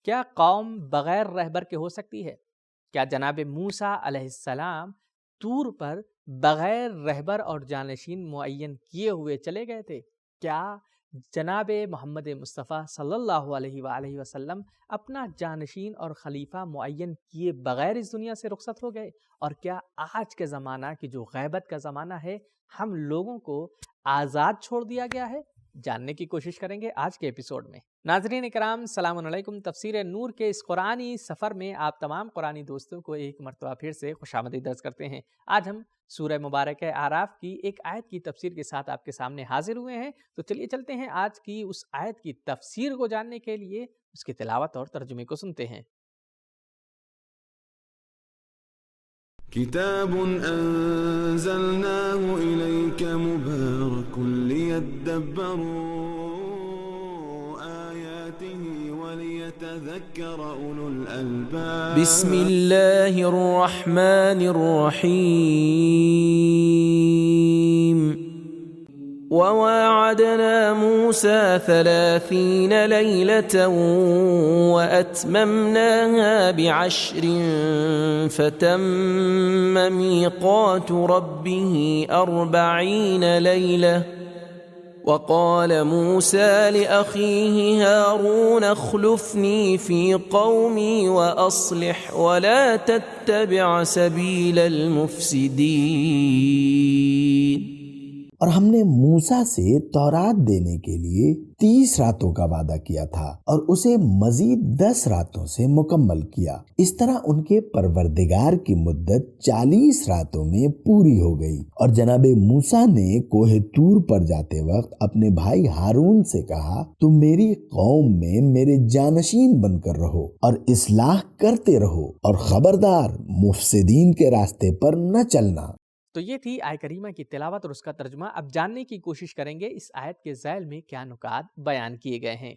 کیا قوم بغیر رہبر کے ہو سکتی ہے؟ کیا جناب موسیٰ علیہ السلام طور پر بغیر رہبر اور جانشین معین کیے ہوئے چلے گئے تھے؟ کیا جناب محمد مصطفیٰ صلی اللہ علیہ وآلہ وسلم اپنا جانشین اور خلیفہ معین کیے بغیر اس دنیا سے رخصت ہو گئے؟ اور کیا آج کے زمانہ کی جو غیبت کا زمانہ ہے ہم لوگوں کو آزاد چھوڑ دیا گیا ہے؟ جاننے کی کوشش کریں گے آج کے ایپیسوڈ میں۔ ناظرین اکرام، السلام علیکم۔ تفسیر نور کے اس قرآنی سفر میں آپ تمام قرآنی دوستوں کو ایک مرتبہ پھر سے خوش آمدید عرض کرتے ہیں۔ آج ہم سورہ مبارک اعراف کی ایک آیت کی تفسیر کے ساتھ آپ کے سامنے حاضر ہوئے ہیں، تو چلیے چلتے ہیں آج کی اس آیت کی تفسیر کو جاننے کے لیے اس کی تلاوت اور ترجمے کو سنتے ہیں۔ کتاب انزلناه الیک مبارک لیدبروا آیاته ولیتذکر اولو الالباب۔ بسم اللہ الرحمن الرحیم۔ وواعدنا موسى 30 ليلة وأتممناها ب10 فتم ميقات ربه 40 ليلة وقال موسى لأخيه هارون اخلفني في قومي وأصلح ولا تتبع سبيل المفسدين۔ اور ہم نے موسیٰ سے تورات دینے کے لیے 30 راتوں کا وعدہ کیا تھا اور اسے مزید 10 راتوں سے مکمل کیا۔ اس طرح ان کے پروردگار کی مدت 40 راتوں میں پوری ہو گئی۔ اور جناب موسیٰ نے کوہ طور پر جاتے وقت اپنے بھائی ہارون سے کہا، تم میری قوم میں میرے جانشین بن کر رہو اور اصلاح کرتے رہو اور خبردار مفسدین کے راستے پر نہ چلنا۔ تو یہ تھی آیت کریمہ کی تلاوت اور اس کا ترجمہ۔ اب جاننے کی کوشش کریں گے اس آیت کے ذیل میں کیا نکات بیان کیے گئے ہیں۔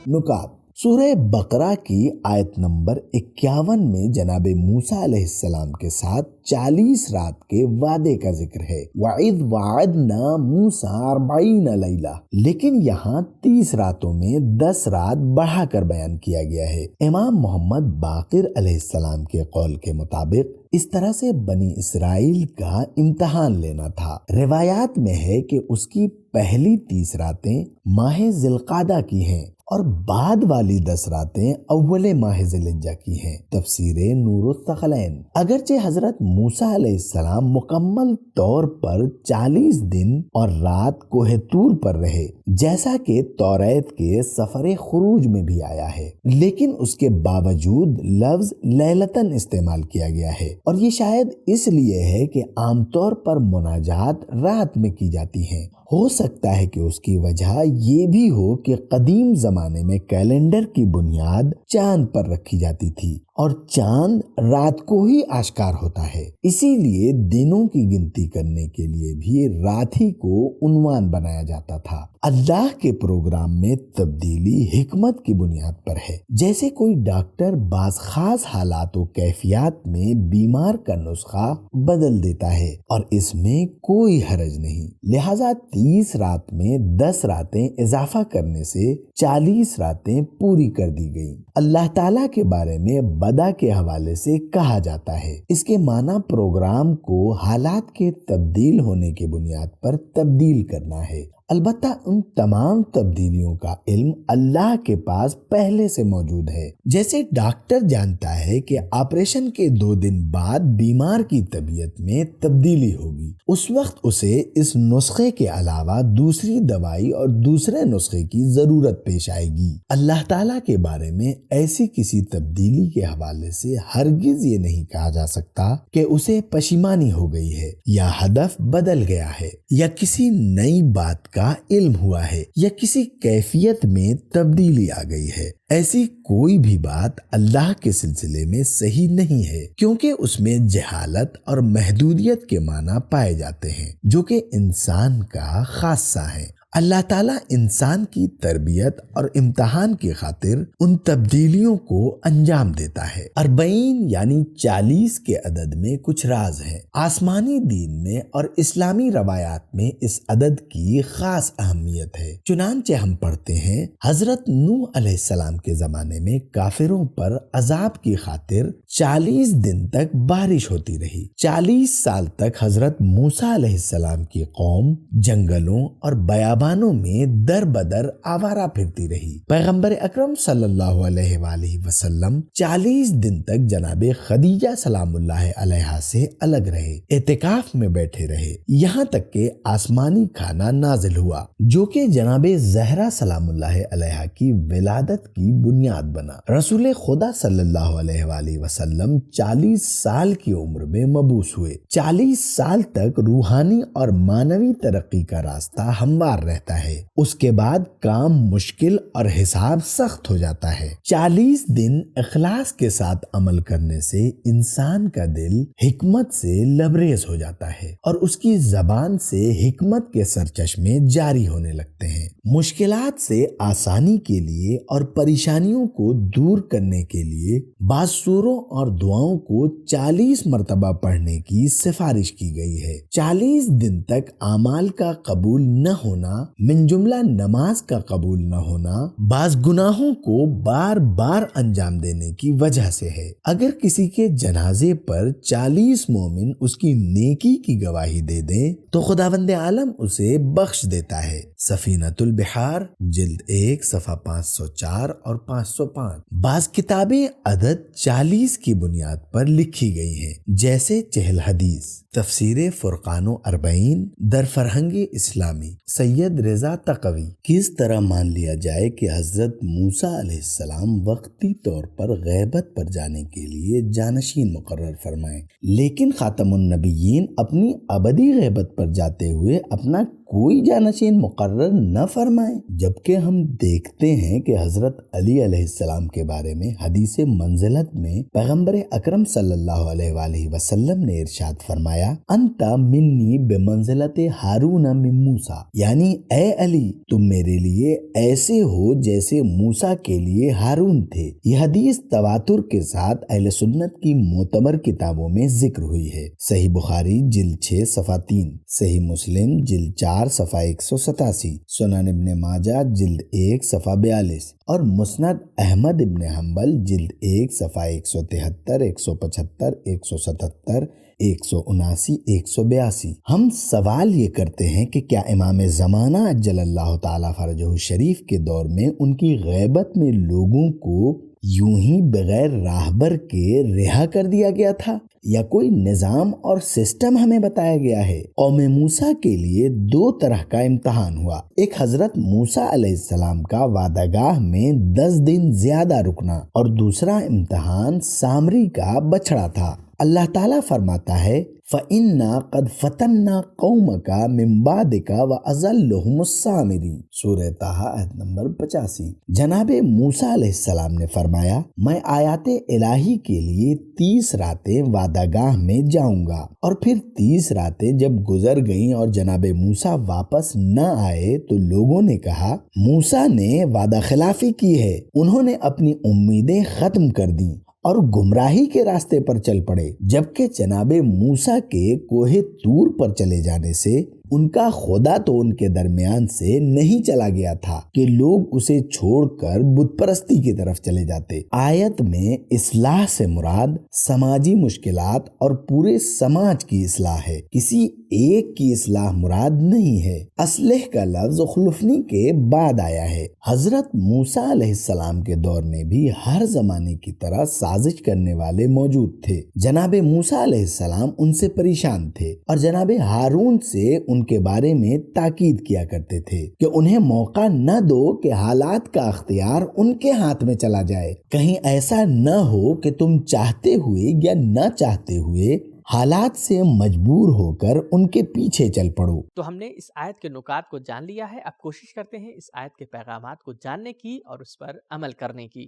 نکات۔ سورہ بقرہ کی آیت نمبر 51 میں جناب موسیٰ علیہ السلام کے ساتھ 40 رات کے وعدے کا ذکر ہے۔ وَإِذْ وَعَدْنَا مُوسَىٰ 40 لَيْلَةً، لیکن یہاں 30 راتوں میں 10 رات بڑھا کر بیان کیا گیا ہے۔ امام محمد باقر علیہ السلام کے قول کے مطابق اس طرح سے بنی اسرائیل کا امتحان لینا تھا۔ روایات میں ہے کہ اس کی پہلی 30 راتیں ماہ ذی القعدہ کی ہیں اور بعد والی 10 راتیں اول ماہ ذی الحجہ کی ہیں۔ تفسیر نور الثقلین۔ اگرچہ حضرت موسیٰ علیہ السلام مکمل طور پر 40 دن اور رات کوہ طور پر رہے، جیسا کہ توریت کے سفر خروج میں بھی آیا ہے، لیکن اس کے باوجود لفظ لیلتن استعمال کیا گیا ہے، اور یہ شاید اس لیے ہے کہ عام طور پر مناجات رات میں کی جاتی ہیں۔ ہو سکتا ہے کہ اس کی وجہ یہ بھی ہو کہ قدیم زمانے میں کیلنڈر کی بنیاد چاند پر رکھی جاتی تھی اور چاند رات کو ہی آشکار ہوتا ہے، اسی لیے دنوں کی گنتی کرنے کے لیے بھی رات ہی کو عنوان بنایا جاتا تھا۔ اللہ کے پروگرام میں تبدیلی حکمت کی بنیاد پر ہے۔ جیسے کوئی ڈاکٹر بعض خاص حالات و کیفیات میں بیمار کا نسخہ بدل دیتا ہے اور اس میں کوئی حرج نہیں، لہذا 30 رات میں 10 راتیں اضافہ کرنے سے 40 راتیں پوری کر دی گئیں۔ اللہ تعالیٰ کے بارے میں بدا کے حوالے سے کہا جاتا ہے، اس کے معنی پروگرام کو حالات کے تبدیل ہونے کی بنیاد پر تبدیل کرنا ہے۔ البتہ ان تمام تبدیلیوں کا علم اللہ کے پاس پہلے سے موجود ہے۔ جیسے ڈاکٹر جانتا ہے کہ آپریشن کے 2 دن بعد بیمار کی طبیعت میں تبدیلی ہوگی، اس وقت اسے اس نسخے کے علاوہ دوسری دوائی اور دوسرے نسخے کی ضرورت پیش آئے گی۔ اللہ تعالیٰ کے بارے میں ایسی کسی تبدیلی کے حوالے سے ہرگز یہ نہیں کہا جا سکتا کہ اسے پشیمانی ہو گئی ہے یا ہدف بدل گیا ہے یا کسی نئی بات کا علم ہوا ہے یا کسی کیفیت میں تبدیلی آ گئی ہے۔ ایسی کوئی بھی بات اللہ کے سلسلے میں صحیح نہیں ہے، کیونکہ اس میں جہالت اور محدودیت کے معنی پائے جاتے ہیں جو کہ انسان کا خاصہ ہے۔ اللہ تعالیٰ انسان کی تربیت اور امتحان کی خاطر ان تبدیلیوں کو انجام دیتا ہے۔ 40 یعنی 40 کے عدد میں کچھ راز ہیں۔ آسمانی دین میں اور اسلامی روایات میں اس عدد کی خاص اہمیت ہے۔ چنانچہ ہم پڑھتے ہیں حضرت نوح علیہ السلام کے زمانے میں کافروں پر عذاب کی خاطر 40 دن تک بارش ہوتی رہی۔ 40 سال تک حضرت موسیٰ علیہ السلام کی قوم جنگلوں اور بیابانوں میں در بدر آوارہ پھرتی رہی۔ پیغمبر اکرم صلی اللہ علیہ وآلہ وسلم 40 دن تک جناب خدیجہ سلام اللہ علیہا سے الگ رہے، اعتکاف میں بیٹھے رہے، یہاں تک کہ آسمانی کھانا نازل ہوا جو کہ جناب زہرا سلام اللہ علیہا کی ولادت کی بنیاد بنا۔ رسول خدا صلی اللہ علیہ وآلہ وسلم 40 سال کی عمر میں مبعوث ہوئے۔ 40 سال تک روحانی اور معنوی ترقی کا راستہ ہموار رہتا ہے، اس کے بعد کام مشکل اور حساب سخت ہو جاتا ہے۔ 40 دن اخلاص کے ساتھ عمل کرنے سے انسان کا دل حکمت سے لبریز ہو جاتا ہے اور اس کی زبان سے حکمت کے سرچشمے جاری ہونے لگتے ہیں۔ مشکلات سے آسانی کے لیے اور پریشانیوں کو دور کرنے کے لیے بعض سوروں اور دعاؤں کو 40 مرتبہ پڑھنے کی سفارش کی گئی ہے۔ 40 دن تک اعمال کا قبول نہ ہونا، من جملہ نماز کا قبول نہ ہونا، بعض گناہوں کو بار بار انجام دینے کی وجہ سے ہے۔ اگر کسی کے جنازے پر 40 مومن اس کی نیکی کی گواہی دے دیں تو خداوند عالم اسے بخش دیتا ہے۔ سفینۃ البحار جلد 1 صفحہ 504 اور 505۔ بعض کتابیں عدد 40 کی بنیاد پر لکھی گئی ہیں، جیسے 40 حدیث، تفسیر فرقان و 40 در فرہنگ اسلامی سید رضا تقوی۔ کس طرح مان لیا جائے کہ حضرت موسیٰ علیہ السلام وقتی طور پر غیبت پر جانے کے لیے جانشین مقرر فرمائیں، لیکن خاتم النبیین اپنی ابدی غیبت پر جاتے ہوئے اپنا کوئی جانشین مقرر نہ فرمائیں؟ جبکہ ہم دیکھتے ہیں کہ حضرت علی علیہ السلام کے بارے میں حدیث منزلت میں پیغمبر اکرم صلی اللہ علیہ وآلہ وسلم نے ارشاد فرمایا، انت منی بمنزلت ہارون من موسیٰ، یعنی اے علی تم میرے لیے ایسے ہو جیسے موسیٰ کے لیے ہارون تھے۔ یہ حدیث تواتر کے ساتھ اہل سنت کی معتبر کتابوں میں ذکر ہوئی ہے۔ صحیح بخاری جلد 6 صفحہ 3، صحیح مسلم جلد 4 صفحہ 187، سنن ابن ماجہ جلد 1 صفحہ 42 اور مسند احمد ابن حنبل جلد 1 صفحہ 173، 175، 177، 179، 182۔ ہم سوال یہ کرتے ہیں کہ کیا امام زمانہ اجل اللہ تعالیٰ فرجہ الشریف کے دور میں ان کی غیبت میں لوگوں کو یوں ہی بغیر راہبر کے رہا کر دیا گیا تھا، یا کوئی نظام اور سسٹم ہمیں بتایا گیا ہے؟ قوم موسیٰ کے لیے 2 طرح کا امتحان ہوا۔ ایک حضرت موسیٰ علیہ السلام کا وعدہ گاہ میں 10 دن زیادہ رکنا، اور دوسرا امتحان سامری کا بچڑا تھا۔ اللہ تعالیٰ فرماتا ہے فَإِنَّا قَدْ فَتَنَّا قَوْمَكَ مِن بَعْدِكَ وَأَضَلَّهُمُ السَّامِرِي، سورہ طٰہٰ آیت نمبر 85۔ جناب موسیٰ علیہ السلام نے فرمایا، میں آیات الہی کے لیے 30 راتیں وعدہ گاہ میں جاؤں گا، اور پھر 30 راتیں جب گزر گئیں اور جناب موسیٰ واپس نہ آئے تو لوگوں نے کہا موسیٰ نے وعدہ خلافی کی ہے۔ انہوں نے اپنی امیدیں ختم کر دیں اور گمراہی کے راستے پر چل پڑے، جبکہ جناب موسیٰ کے کوہ طور پر چلے جانے سے ان کا خدا تو ان کے درمیان سے نہیں چلا گیا تھا کہ لوگ اسے چھوڑ کر بت پرستی کی طرف چلے جاتے۔ آیت میں اصلاح سے مراد سماجی مشکلات اور پورے سماج کی اصلاح ہے، کسی ایک کی اصلاح مراد نہیں ہے۔ اصلح کا لفظ خلفنی کے بعد آیا ہے۔ حضرت موسیٰ علیہ السلام کے دور میں بھی ہر زمانے کی طرح سازش کرنے والے موجود تھے۔ جناب موسیٰ علیہ السلام ان سے پریشان تھے اور جناب ہارون سے ان کے بارے میں تاکید کیا کرتے تھے کہ انہیں موقع نہ دو کہ حالات کا اختیار ان کے ہاتھ میں چلا جائے، کہیں ایسا نہ ہو کہ تم چاہتے ہوئے یا نہ چاہتے ہوئے حالات سے مجبور ہو کر ان کے پیچھے چل پڑو۔ تو ہم نے اس آیت کے نکات کو جان لیا ہے، اب کوشش کرتے ہیں اس آیت کے پیغامات کو جاننے کی اور اس پر عمل کرنے کی۔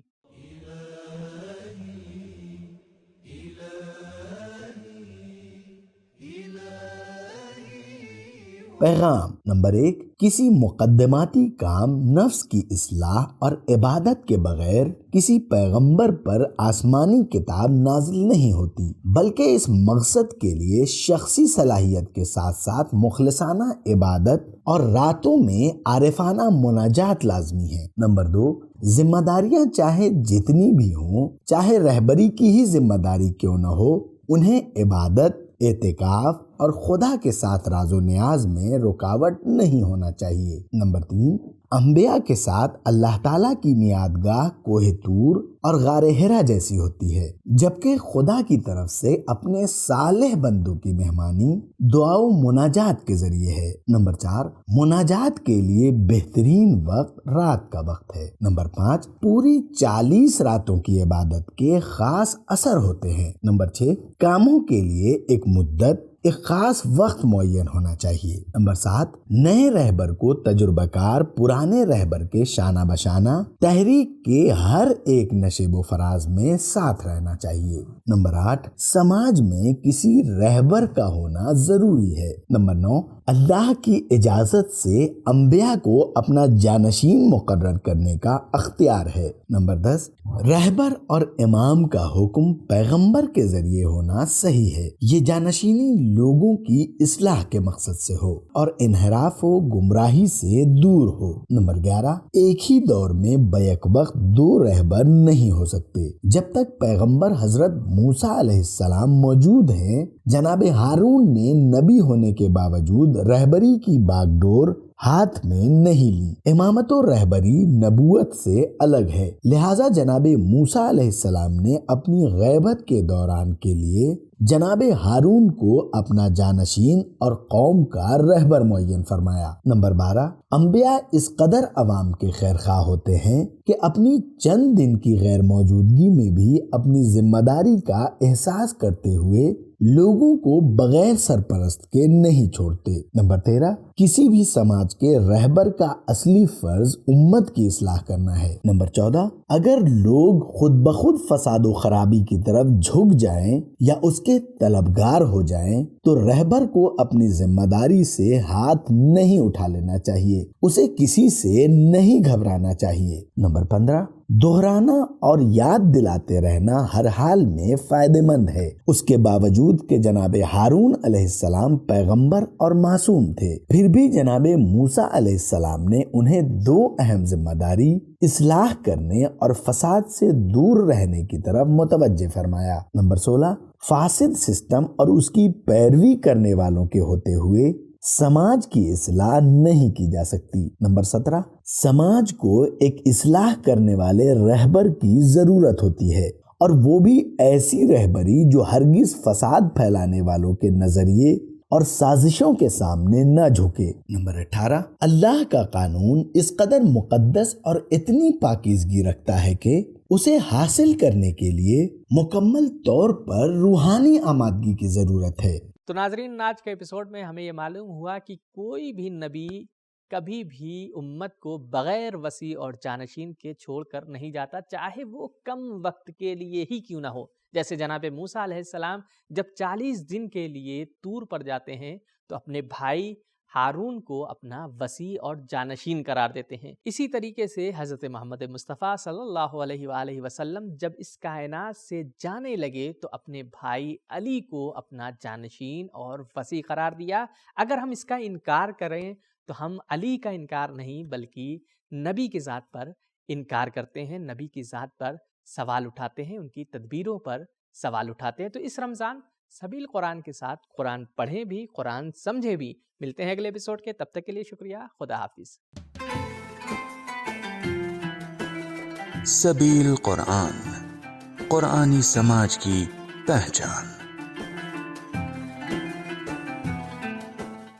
پیغام نمبر 1، کسی مقدماتی کام نفس کی اصلاح اور عبادت کے بغیر کسی پیغمبر پر آسمانی کتاب نازل نہیں ہوتی، بلکہ اس مقصد کے لیے شخصی صلاحیت کے ساتھ ساتھ مخلصانہ عبادت اور راتوں میں عارفانہ مناجات لازمی ہے۔ نمبر 2، ذمہ داریاں چاہے جتنی بھی ہوں، چاہے رہبری کی ہی ذمہ داری کیوں نہ ہو، انہیں عبادت، اعتکاف اور خدا کے ساتھ راز و نیاز میں رکاوٹ نہیں ہونا چاہیے۔ نمبر 3، انبیاء کے ساتھ اللہ تعالیٰ کی میعاد گاہ کوہ طور اور غار حرا جیسی ہوتی ہے، جبکہ خدا کی طرف سے اپنے صالح بندوں کی مہمانی دعا و مناجات کے ذریعے ہے۔ نمبر 4، مناجات کے لیے بہترین وقت رات کا وقت ہے۔ نمبر 5، پوری 40 راتوں کی عبادت کے خاص اثر ہوتے ہیں۔ نمبر 6، کاموں کے لیے ایک مدت، ایک خاص وقت معین ہونا چاہیے۔ نمبر 7، نئے رہبر کو تجربہ کار پرانے رہبر کے شانہ بشانہ تحریک کے ہر ایک نشیب و فراز میں ساتھ رہنا چاہیے۔ نمبر 8، سماج میں کسی رہبر کا ہونا ضروری ہے۔ نمبر 9، اللہ کی اجازت سے انبیاء کو اپنا جانشین مقرر کرنے کا اختیار ہے۔ نمبر 10، رہبر اور امام کا حکم پیغمبر کے ذریعے ہونا صحیح ہے، یہ جانشینی لوگوں کی اصلاح کے مقصد سے ہو اور انحراف و گمراہی سے دور ہو۔ نمبر 11، ایک ہی دور میں بیک وقت 2 رہبر نہیں ہو سکتے۔ جب تک پیغمبر حضرت موسیٰ علیہ السلام موجود ہیں، جناب ہارون نے نبی ہونے کے باوجود رہبری کی باغ ڈور ہاتھ میں نہیں لی۔ امامت و رہبری نبوت سے الگ ہے، لہٰذا جناب موسیٰ علیہ السلام نے اپنی غیبت کے دوران کے لیے جناب ہارون کو اپنا جانشین اور قوم کا رہبر معین فرمایا۔ نمبر 12، انبیاء اس قدر عوام کے خیر خواہ ہوتے ہیں کہ اپنی چند دن کی غیر موجودگی میں بھی اپنی ذمہ داری کا احساس کرتے ہوئے لوگوں کو بغیر سرپرست کے نہیں چھوڑتے۔ نمبر 13، کسی بھی سماج کے رہبر کا اصلی فرض امت کی اصلاح کرنا ہے۔ نمبر 14، اگر لوگ خود بخود فساد و خرابی کی طرف جھک جائیں یا اس کے طلبگار ہو جائیں تو رہبر کو اپنی ذمہ داری سے ہاتھ نہیں اٹھا لینا چاہیے، اسے کسی سے نہیں گھبرانا چاہیے۔ نمبر 15، دہرانا اور یاد دلاتے رہنا ہر حال میں فائدہ مند ہے، اس کے باوجود کہ جناب ہارون علیہ السلام پیغمبر اور معصوم تھے، پھر بھی جناب موسیٰ علیہ السلام نے انہیں 2 اہم ذمہ داری اصلاح کرنے اور فساد سے دور رہنے کی طرف متوجہ فرمایا۔ نمبر 16، فاسد سسٹم اور اس کی پیروی کرنے والوں کے ہوتے ہوئے سماج کی اصلاح نہیں کی جا سکتی۔ نمبر 17، سماج کو ایک اصلاح کرنے والے رہبر کی ضرورت ہوتی ہے، اور وہ بھی ایسی رہبری جو ہرگز فساد پھیلانے والوں کے نظریے اور سازشوں کے سامنے نہ جھکے۔ نمبر 18، اللہ کا قانون اس قدر مقدس اور اتنی پاکیزگی رکھتا ہے کہ اسے حاصل کرنے کے لیے مکمل طور پر روحانی آمادگی کی ضرورت ہے۔ تو ناظرین، آج کے ایپیسوڈ میں ہمیں یہ معلوم ہوا کہ کوئی بھی نبی کبھی بھی امت کو بغیر وسیع اور جانشین کے چھوڑ کر نہیں جاتا، چاہے وہ کم وقت کے لیے ہی کیوں نہ ہو۔ جیسے جناب موسیٰ علیہ السلام جب 40 دن کے لیے طور پر جاتے ہیں تو اپنے بھائی ہارون کو اپنا وسیع اور جانشین قرار دیتے ہیں۔ اسی طریقے سے حضرت محمد مصطفیٰ صلی اللہ علیہ وآلہ وسلم جب اس کائنات سے جانے لگے تو اپنے بھائی علی کو اپنا جانشین اور وسیع قرار دیا۔ اگر ہم اس کا انکار کریں تو ہم علی کا انکار نہیں بلکہ نبی کی ذات پر انکار کرتے ہیں، نبی کی ذات پر سوال اٹھاتے ہیں، ان کی تدبیروں پر سوال اٹھاتے ہیں۔ تو اس رمضان سبیل قرآن کے ساتھ قرآن پڑھیں بھی، قرآن سمجھیں بھی۔ ملتے ہیں اگلے ایپیسوڈ کے، تب تک کے لیے شکریہ، خدا حافظ۔ سبیل قرآن، قرآنی سماج کی پہچان۔